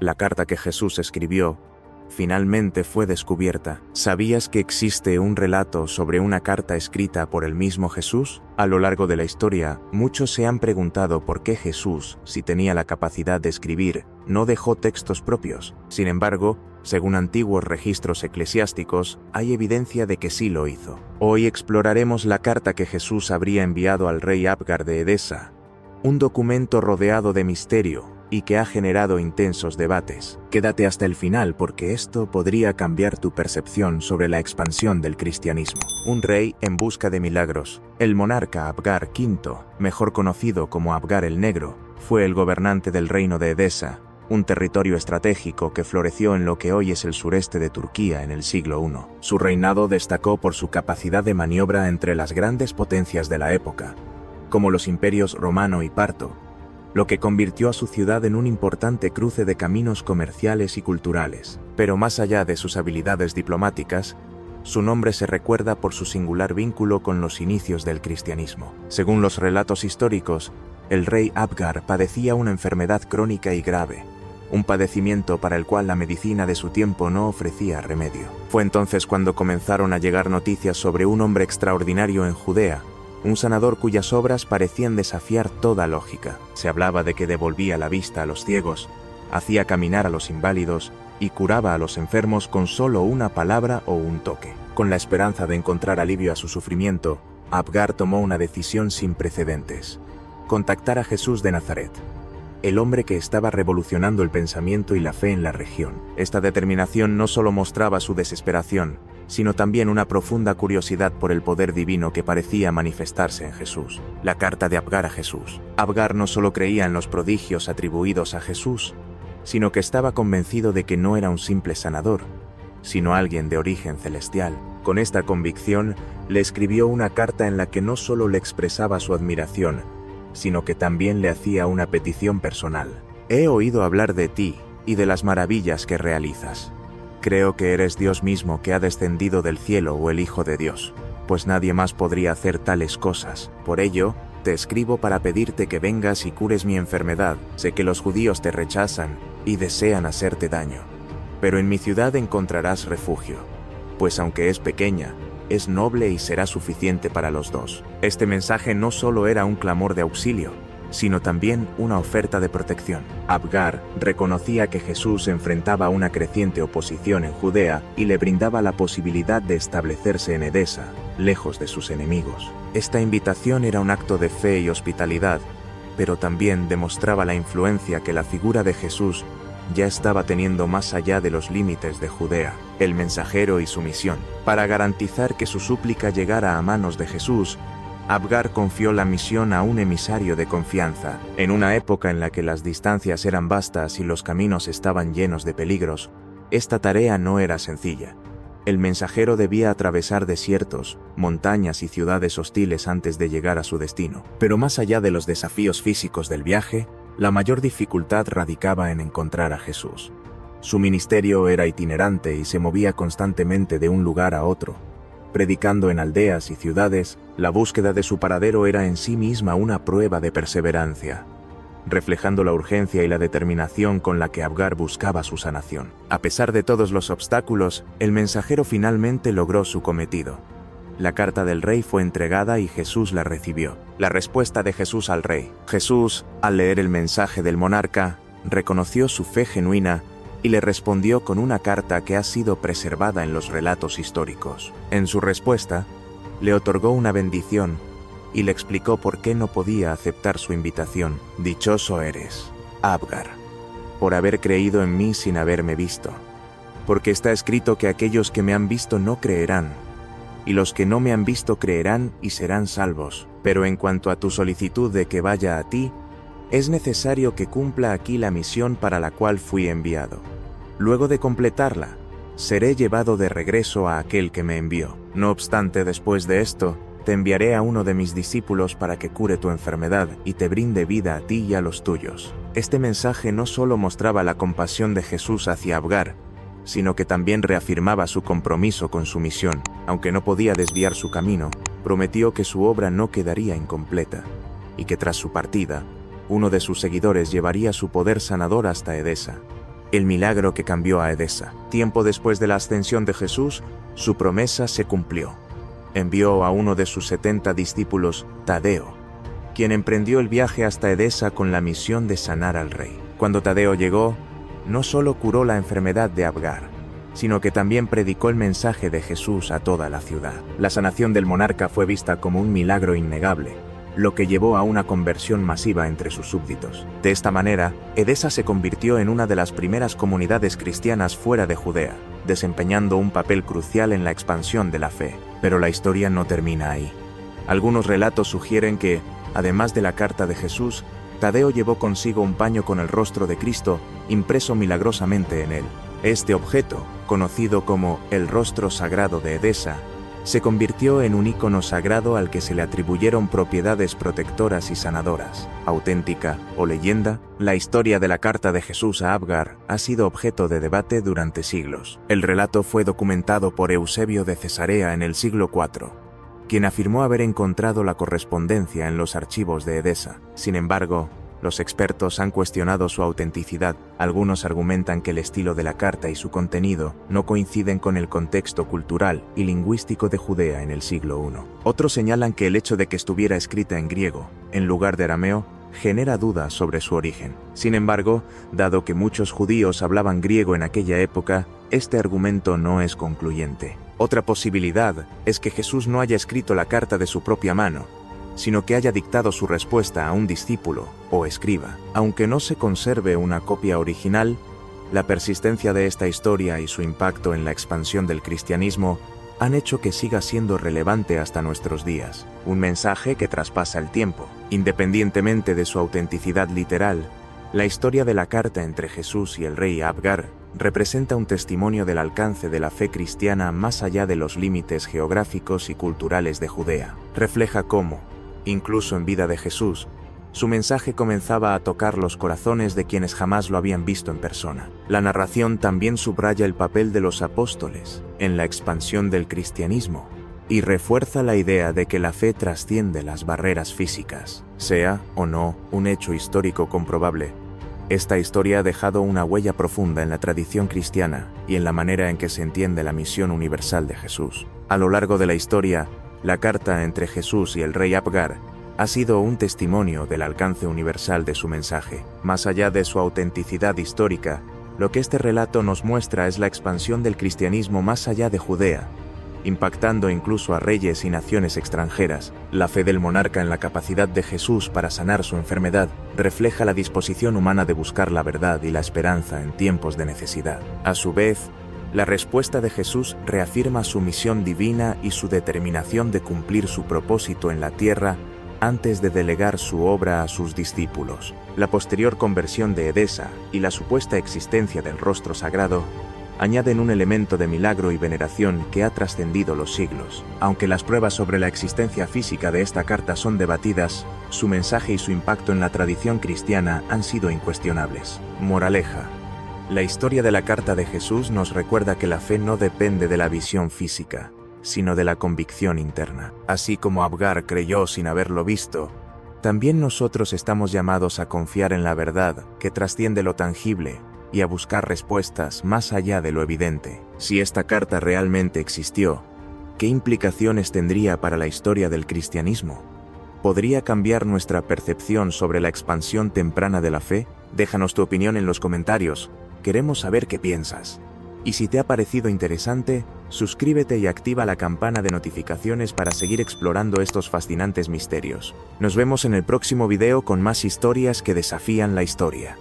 La carta que Jesús escribió finalmente fue descubierta. ¿Sabías que existe un relato sobre una carta escrita por el mismo Jesús? A lo largo de la historia, muchos se han preguntado por qué Jesús, si tenía la capacidad de escribir, no dejó textos propios. Sin embargo, según antiguos registros eclesiásticos, hay evidencia de que sí lo hizo. Hoy exploraremos la carta que Jesús habría enviado al rey Abgar de Edesa, un documento rodeado de misterio y que ha generado intensos debates. Quédate hasta el final porque esto podría cambiar tu percepción sobre la expansión del cristianismo. Un rey en busca de milagros. El monarca Abgar V, mejor conocido como Abgar el Negro, fue el gobernante del reino de Edesa, un territorio estratégico que floreció en lo que hoy es el sureste de Turquía en el siglo I. Su reinado destacó por su capacidad de maniobra entre las grandes potencias de la época, como los imperios romano y parto, lo que convirtió a su ciudad en un importante cruce de caminos comerciales y culturales. Pero más allá de sus habilidades diplomáticas, su nombre se recuerda por su singular vínculo con los inicios del cristianismo. Según los relatos históricos, el rey Abgar padecía una enfermedad crónica y grave, un padecimiento para el cual la medicina de su tiempo no ofrecía remedio. Fue entonces cuando comenzaron a llegar noticias sobre un hombre extraordinario en Judea, un sanador cuyas obras parecían desafiar toda lógica. Se hablaba de que devolvía la vista a los ciegos, hacía caminar a los inválidos y curaba a los enfermos con solo una palabra o un toque. Con la esperanza de encontrar alivio a su sufrimiento, Abgar tomó una decisión sin precedentes: contactar a Jesús de Nazaret, el hombre que estaba revolucionando el pensamiento y la fe en la región. Esta determinación no solo mostraba su desesperación, sino también una profunda curiosidad por el poder divino que parecía manifestarse en Jesús. La carta de Abgar a Jesús. Abgar no solo creía en los prodigios atribuidos a Jesús, sino que estaba convencido de que no era un simple sanador, sino alguien de origen celestial. Con esta convicción, le escribió una carta en la que no solo le expresaba su admiración, sino que también le hacía una petición personal. He oído hablar de ti y de las maravillas que realizas. Creo que eres Dios mismo que ha descendido del cielo o el Hijo de Dios, pues nadie más podría hacer tales cosas. Por ello, te escribo para pedirte que vengas y cures mi enfermedad. Sé que los judíos te rechazan y desean hacerte daño, pero en mi ciudad encontrarás refugio, pues aunque es pequeña, es noble y será suficiente para los dos. Este mensaje no solo era un clamor de auxilio, sino también una oferta de protección. Abgar reconocía que Jesús enfrentaba una creciente oposición en Judea y le brindaba la posibilidad de establecerse en Edesa, lejos de sus enemigos. Esta invitación era un acto de fe y hospitalidad, pero también demostraba la influencia que la figura de Jesús ya estaba teniendo más allá de los límites de Judea. El mensajero y su misión. Para garantizar que su súplica llegara a manos de Jesús, Abgar confió la misión a un emisario de confianza. En una época en la que las distancias eran vastas y los caminos estaban llenos de peligros, esta tarea no era sencilla. El mensajero debía atravesar desiertos, montañas y ciudades hostiles antes de llegar a su destino. Pero más allá de los desafíos físicos del viaje, la mayor dificultad radicaba en encontrar a Jesús. Su ministerio era itinerante y se movía constantemente de un lugar a otro. Predicando en aldeas y ciudades, la búsqueda de su paradero era en sí misma una prueba de perseverancia, reflejando la urgencia y la determinación con la que Abgar buscaba su sanación. A pesar de todos los obstáculos, el mensajero finalmente logró su cometido. La carta del rey fue entregada y Jesús la recibió. La respuesta de Jesús al rey. Jesús, al leer el mensaje del monarca, reconoció su fe genuina y le respondió con una carta que ha sido preservada en los relatos históricos. En su respuesta, le otorgó una bendición y le explicó por qué no podía aceptar su invitación. Dichoso eres, Abgar, por haber creído en mí sin haberme visto, porque está escrito que aquellos que me han visto no creerán, y los que no me han visto creerán y serán salvos. Pero en cuanto a tu solicitud de que vaya a ti, es necesario que cumpla aquí la misión para la cual fui enviado. Luego de completarla, seré llevado de regreso a aquel que me envió. No obstante, después de esto, te enviaré a uno de mis discípulos para que cure tu enfermedad y te brinde vida a ti y a los tuyos. Este mensaje no solo mostraba la compasión de Jesús hacia Abgar, sino que también reafirmaba su compromiso con su misión. Aunque no podía desviar su camino, prometió que su obra no quedaría incompleta, y que tras su partida, uno de sus seguidores llevaría su poder sanador hasta Edesa. el milagro que cambió a Edesa. Tiempo después de la ascensión de Jesús, su promesa se cumplió. Envió a uno de sus 70 discípulos, Tadeo, quien emprendió el viaje hasta Edesa con la misión de sanar al rey. Cuando Tadeo llegó, no solo curó la enfermedad de Abgar, sino que también predicó el mensaje de Jesús a toda la ciudad. La sanación del monarca fue vista como un milagro innegable, lo que llevó a una conversión masiva entre sus súbditos. De esta manera, Edesa se convirtió en una de las primeras comunidades cristianas fuera de Judea, desempeñando un papel crucial en la expansión de la fe. Pero la historia no termina ahí. Algunos relatos sugieren que, además de la carta de Jesús, Tadeo llevó consigo un paño con el rostro de Cristo, impreso milagrosamente en él. Este objeto, conocido como el rostro sagrado de Edesa, se convirtió en un ícono sagrado al que se le atribuyeron propiedades protectoras y sanadoras. Auténtica o leyenda, la historia de la carta de Jesús a Abgar ha sido objeto de debate durante siglos. El relato fue documentado por Eusebio de Cesarea en el siglo IV, quien afirmó haber encontrado la correspondencia en los archivos de Edesa. Sin embargo, los expertos han cuestionado su autenticidad. Algunos argumentan que el estilo de la carta y su contenido no coinciden con el contexto cultural y lingüístico de Judea en el siglo I. Otros señalan que el hecho de que estuviera escrita en griego, en lugar de arameo, genera dudas sobre su origen. Sin embargo, dado que muchos judíos hablaban griego en aquella época, este argumento no es concluyente. Otra posibilidad es que Jesús no haya escrito la carta de su propia mano, sino que haya dictado su respuesta a un discípulo o escriba. Aunque no se conserve una copia original, la persistencia de esta historia y su impacto en la expansión del cristianismo han hecho que siga siendo relevante hasta nuestros días. Un mensaje que traspasa el tiempo. Independientemente de su autenticidad literal, la historia de la carta entre Jesús y el rey Abgar representa un testimonio del alcance de la fe cristiana más allá de los límites geográficos y culturales de Judea. Refleja cómo, incluso en vida de Jesús, su mensaje comenzaba a tocar los corazones de quienes jamás lo habían visto en persona. La narración también subraya el papel de los apóstoles en la expansión del cristianismo y refuerza la idea de que la fe trasciende las barreras físicas. Sea o no un hecho histórico comprobable, esta historia ha dejado una huella profunda en la tradición cristiana y en la manera en que se entiende la misión universal de Jesús. A lo largo de la historia, la carta entre Jesús y el rey Abgar ha sido un testimonio del alcance universal de su mensaje. Más allá de su autenticidad histórica, lo que este relato nos muestra es la expansión del cristianismo más allá de Judea, impactando incluso a reyes y naciones extranjeras. La fe del monarca en la capacidad de Jesús para sanar su enfermedad refleja la disposición humana de buscar la verdad y la esperanza en tiempos de necesidad. A su vez, la respuesta de Jesús reafirma su misión divina y su determinación de cumplir su propósito en la tierra antes de delegar su obra a sus discípulos. La posterior conversión de Edesa y la supuesta existencia del rostro sagrado añaden un elemento de milagro y veneración que ha trascendido los siglos. Aunque las pruebas sobre la existencia física de esta carta son debatidas, su mensaje y su impacto en la tradición cristiana han sido incuestionables. Moraleja: la historia de la carta de Jesús nos recuerda que la fe no depende de la visión física, sino de la convicción interna. Así como Abgar creyó sin haberlo visto, también nosotros estamos llamados a confiar en la verdad que trasciende lo tangible y a buscar respuestas más allá de lo evidente. Si esta carta realmente existió, ¿qué implicaciones tendría para la historia del cristianismo? ¿Podría cambiar nuestra percepción sobre la expansión temprana de la fe? Déjanos tu opinión en los comentarios. Queremos saber qué piensas. Y si te ha parecido interesante, suscríbete y activa la campana de notificaciones para seguir explorando estos fascinantes misterios. Nos vemos en el próximo video con más historias que desafían la historia.